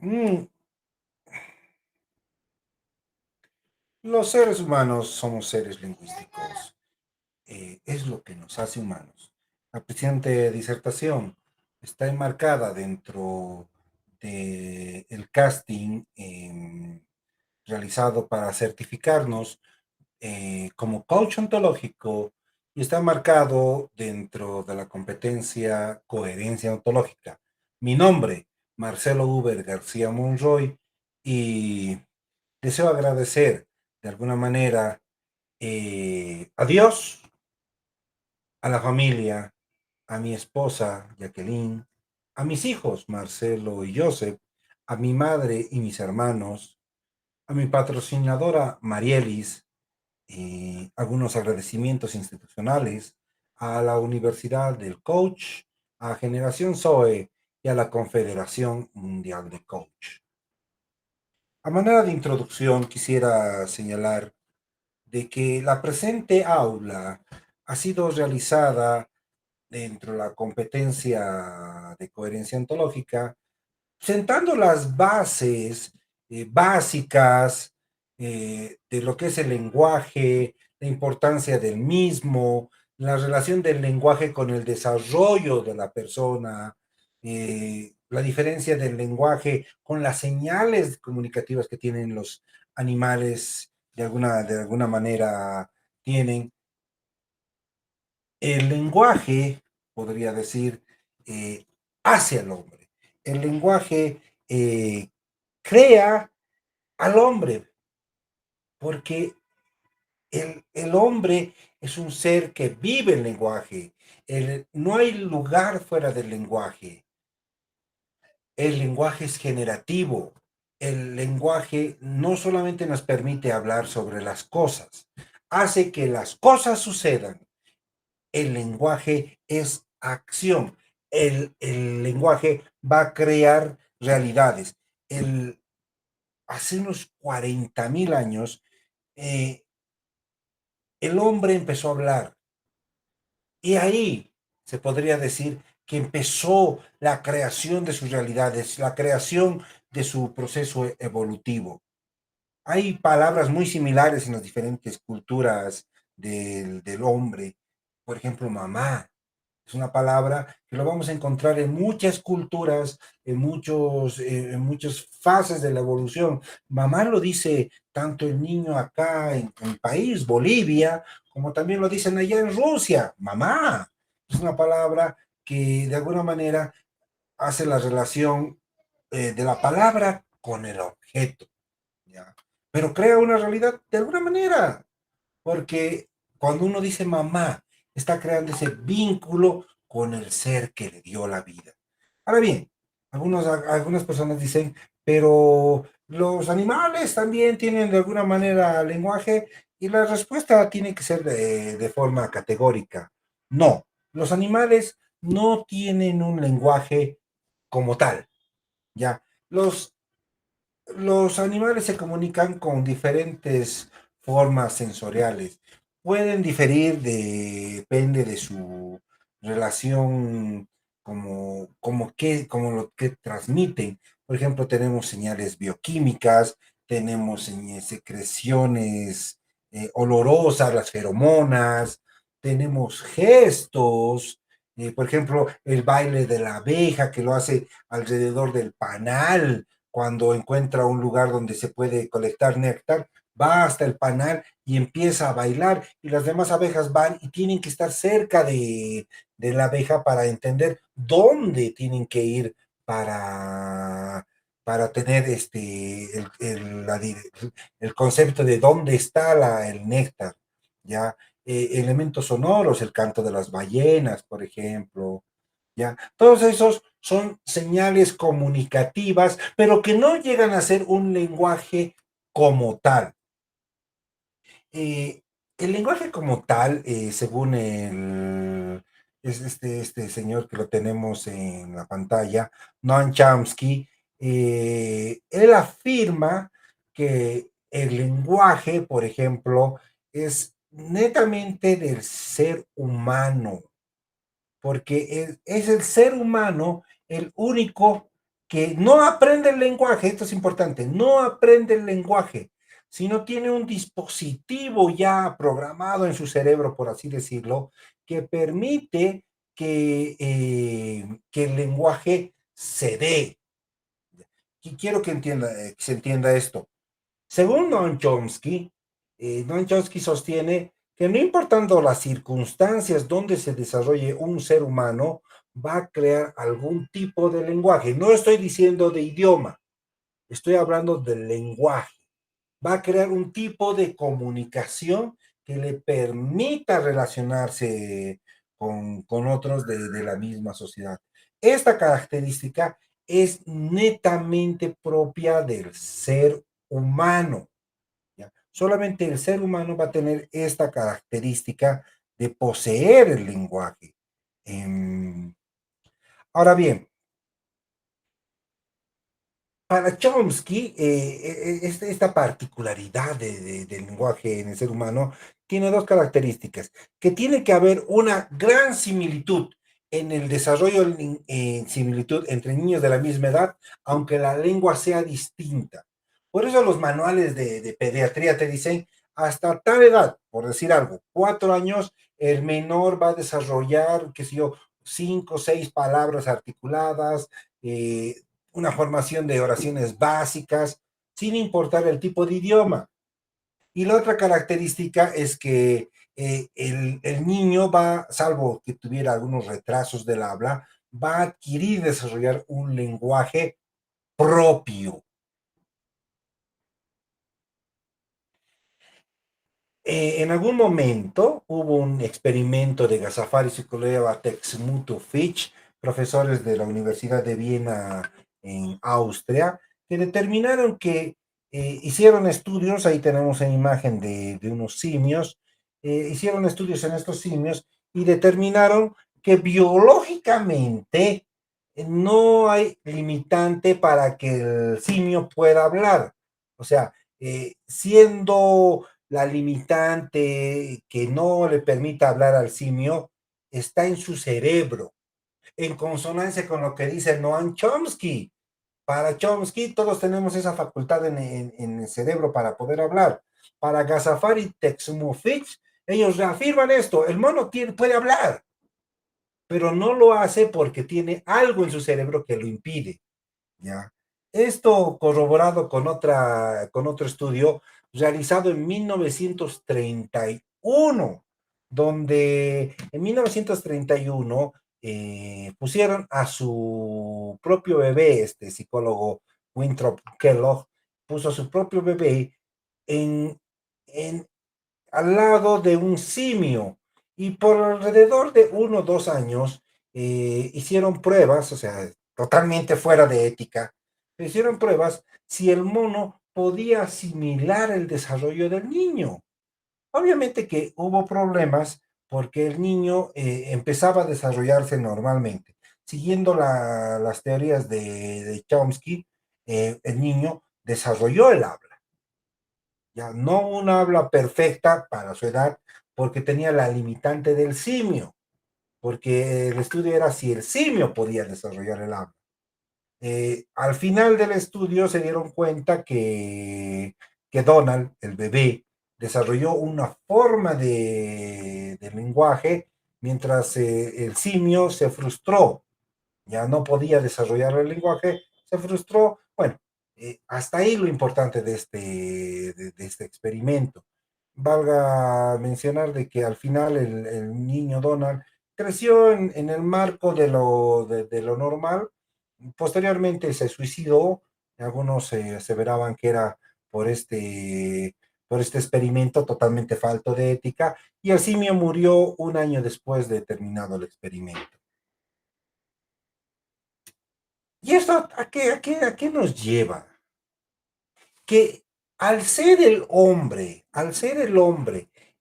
Mm, los seres humanos somos seres lingüísticos. Es lo que nos hace humanos. La presente disertación está enmarcada dentro del casting realizado para certificarnos como coach ontológico y está marcado dentro de la competencia coherencia ontológica. Mi nombre, Marcelo Uber García Monroy, y deseo agradecer de alguna manera a Dios, a la familia, a mi esposa Jacqueline, a mis hijos Marcelo y Joseph, a mi madre y mis hermanos, a mi patrocinadora Marielis, algunos agradecimientos institucionales a la Universidad del Coach, a Generación Zoe y a la Confederación Mundial de Coach. A manera de introducción, quisiera señalar de que la presente aula ha sido realizada dentro de la competencia de coherencia ontológica, sentando las bases básicas de lo que es el lenguaje, la importancia del mismo, la relación del lenguaje con el desarrollo de la persona, la diferencia del lenguaje con las señales comunicativas que tienen los animales, de alguna manera tienen. El lenguaje, podría decir, hace al hombre. El lenguaje crea al hombre, porque el hombre es un ser que vive el lenguaje. No hay lugar fuera del lenguaje. El lenguaje es generativo. El lenguaje no solamente nos permite hablar sobre las cosas, hace que las cosas sucedan. El lenguaje es acción. El lenguaje va a crear realidades. Hace unos 40.000 años, eh, el hombre empezó a hablar y ahí se podría decir que empezó la creación de sus realidades, la creación de su proceso evolutivo. Hay palabras muy similares en las diferentes culturas del hombre. Por ejemplo, mamá. Es una palabra que lo vamos a encontrar en muchas culturas, en muchas fases de la evolución. Mamá lo dice tanto el niño acá en el país, Bolivia, como también lo dicen allá en Rusia. Mamá. Es una palabra que de alguna manera hace la relación de la palabra con el objeto, ¿ya? Pero crea una realidad de alguna manera, porque cuando uno dice mamá, está creando ese vínculo con el ser que le dio la vida. Ahora bien, algunas personas dicen, pero los animales también tienen de alguna manera lenguaje y la respuesta tiene que ser de forma categórica. No, los animales no tienen un lenguaje como tal, ¿ya? Los animales se comunican con diferentes formas sensoriales. Pueden diferir, depende de su relación, como lo que transmiten. Por ejemplo, tenemos señales bioquímicas, tenemos secreciones olorosas, las feromonas, tenemos gestos, por ejemplo, el baile de la abeja que lo hace alrededor del panal cuando encuentra un lugar donde se puede colectar néctar, va hasta el panal y empieza a bailar y las demás abejas van y tienen que estar cerca de la abeja para entender dónde tienen que ir para tener el concepto de dónde está el néctar, ¿ya? Elementos sonoros, el canto de las ballenas, por ejemplo, ¿ya? Todos esos son señales comunicativas, pero que no llegan a ser un lenguaje como tal. Eh, el lenguaje como tal, según este señor que lo tenemos en la pantalla, Noam Chomsky, él afirma que el lenguaje, por ejemplo, es netamente del ser humano porque es el ser humano el único que no aprende el lenguaje, esto es importante, no aprende el lenguaje, sino tiene un dispositivo ya programado en su cerebro, por así decirlo, que permite que el lenguaje se dé. Y quiero que se entienda esto. Según Noam Chomsky sostiene que no importando las circunstancias donde se desarrolle un ser humano, va a crear algún tipo de lenguaje. No estoy diciendo de idioma, estoy hablando del lenguaje. Va a crear un tipo de comunicación que le permita relacionarse con otros de la misma sociedad. Esta característica es netamente propia del ser humano. ¿Ya? Solamente el ser humano va a tener esta característica de poseer el lenguaje. Ahora bien, para Chomsky, esta particularidad del lenguaje en el ser humano tiene dos características, que tiene que haber una gran similitud en el desarrollo similitud entre niños de la misma edad, aunque la lengua sea distinta. Por eso los manuales de pediatría te dicen, hasta tal edad, por decir algo, 4 años, el menor va a desarrollar, qué sé yo, 5 o 6 palabras articuladas, una formación de oraciones básicas, sin importar el tipo de idioma. Y la otra característica es que el niño va, salvo que tuviera algunos retrasos del habla, va a adquirir y desarrollar un lenguaje propio. En algún momento hubo un experimento de Gazafaris y colega Texmuto Fitch, profesores de la Universidad de Viena en Austria, que determinaron que hicieron estudios, ahí tenemos una imagen de unos simios, hicieron estudios en estos simios y determinaron que biológicamente no hay limitante para que el simio pueda hablar. O sea, siendo la limitante que no le permita hablar al simio está en su cerebro, en consonancia con lo que dice Noam Chomsky. Para Chomsky, todos tenemos esa facultad en el cerebro para poder hablar. Para Gazafar y Texumofich, ellos reafirman esto: el mono puede hablar, pero no lo hace porque tiene algo en su cerebro que lo impide. ¿Ya? Esto corroborado con otro estudio realizado en 1931, donde en 1931 pusieron a su propio bebé, este psicólogo Winthrop Kellogg, puso a su propio bebé en, en, al lado de un simio y por alrededor de 1 o 2 años hicieron pruebas, o sea, totalmente fuera de ética, hicieron pruebas si el mono podía asimilar el desarrollo del niño. Obviamente que hubo problemas porque el niño empezaba a desarrollarse normalmente. Siguiendo las teorías de Chomsky, el niño desarrolló el habla, ya no una habla perfecta para su edad, porque tenía la limitante del simio, porque el estudio era si el simio podía desarrollar el habla. Al final del estudio se dieron cuenta que Donald, el bebé, desarrolló una forma de lenguaje, mientras el simio se frustró, ya no podía desarrollar el lenguaje, se frustró. Bueno, hasta ahí lo importante de este experimento. Valga mencionar de que al final el niño Donald creció en el marco de lo normal. Posteriormente se suicidó. Algunos aseveraban que era por por este experimento totalmente falto de ética, y el simio murió 1 año después de terminado el experimento. ¿Y esto a qué nos lleva? Que al ser el hombre,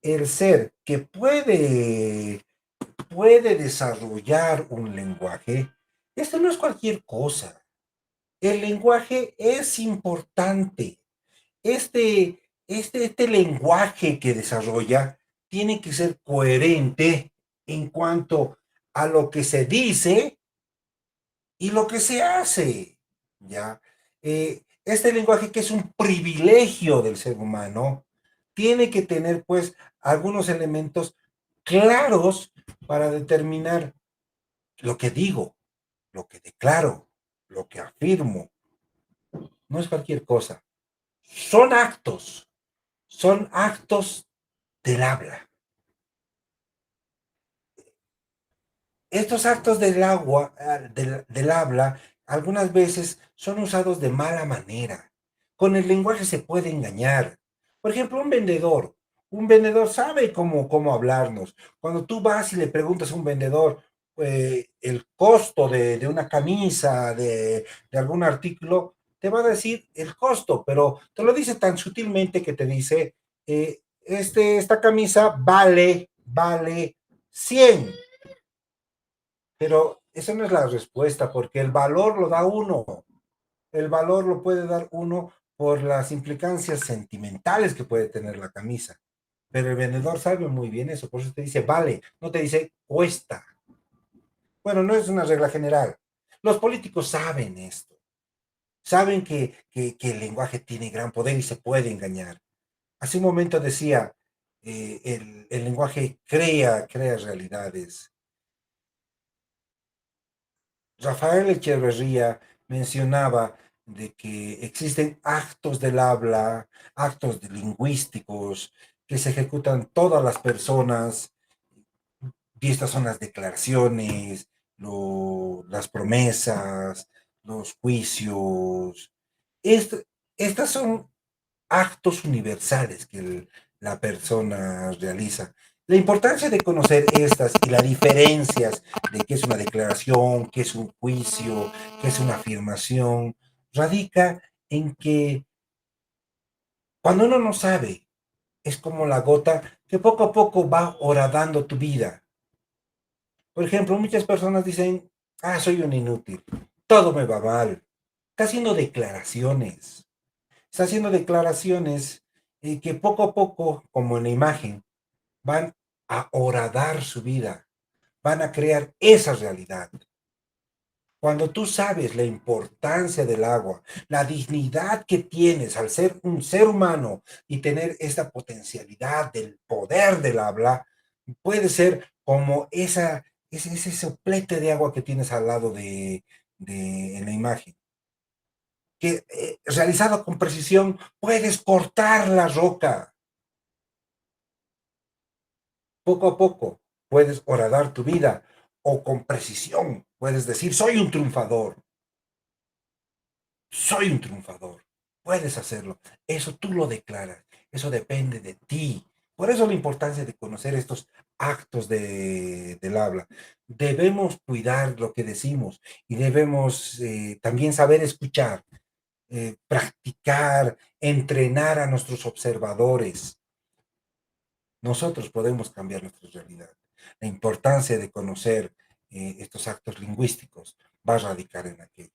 el ser que puede desarrollar un lenguaje, esto no es cualquier cosa. El lenguaje es importante. Este lenguaje que desarrolla tiene que ser coherente en cuanto a lo que se dice y lo que se hace. ¿ya? Este lenguaje que es un privilegio del ser humano, tiene que tener pues algunos elementos claros para determinar lo que digo, lo que declaro, lo que afirmo. No es cualquier cosa. Son actos, son actos del habla. Estos actos del agua, del habla, algunas veces son usados de mala manera. Con el lenguaje se puede engañar. Por ejemplo, un vendedor sabe cómo hablarnos. Cuando tú vas y le preguntas a un vendedor el costo de una camisa, de algún artículo, te va a decir el costo, pero te lo dice tan sutilmente que te dice, esta camisa vale 100. Pero esa no es la respuesta, porque el valor lo da uno. El valor lo puede dar uno por las implicancias sentimentales que puede tener la camisa. Pero el vendedor sabe muy bien eso, por eso te dice vale, no te dice cuesta. Bueno, no es una regla general. Los políticos saben esto, saben que el lenguaje tiene gran poder y se puede engañar. Hace un momento decía, el lenguaje crea realidades. Rafael Echeverría mencionaba de que existen actos del habla, lingüísticos que se ejecutan todas las personas, y estas son las declaraciones, las promesas, los juicios. Est- Estas son actos universales que la persona realiza. La importancia de conocer estas y las diferencias de qué es una declaración, qué es un juicio, qué es una afirmación, radica en que cuando uno no sabe, es como la gota que poco a poco va horadando tu vida. Por ejemplo, muchas personas dicen, soy un inútil, todo me va mal. Está haciendo declaraciones, que poco a poco, como en la imagen, van a horadar su vida, van a crear esa realidad. Cuando tú sabes la importancia del agua, la dignidad que tienes al ser un ser humano y tener esta potencialidad del poder del habla, puede ser como ese soplete de agua que tienes al lado en la imagen, que realizado con precisión puedes cortar la roca. Poco a poco puedes horadar tu vida o con precisión puedes decir, soy un triunfador, puedes hacerlo. Eso tú lo declaras, eso depende de ti. Por eso la importancia de conocer estos actos del habla. Debemos cuidar lo que decimos y debemos también saber escuchar, practicar, entrenar a nuestros observadores. Nosotros podemos cambiar nuestra realidad. La importancia de conocer estos actos lingüísticos va a radicar en aquello.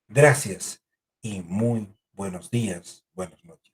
Gracias y muy buenos días, buenas noches.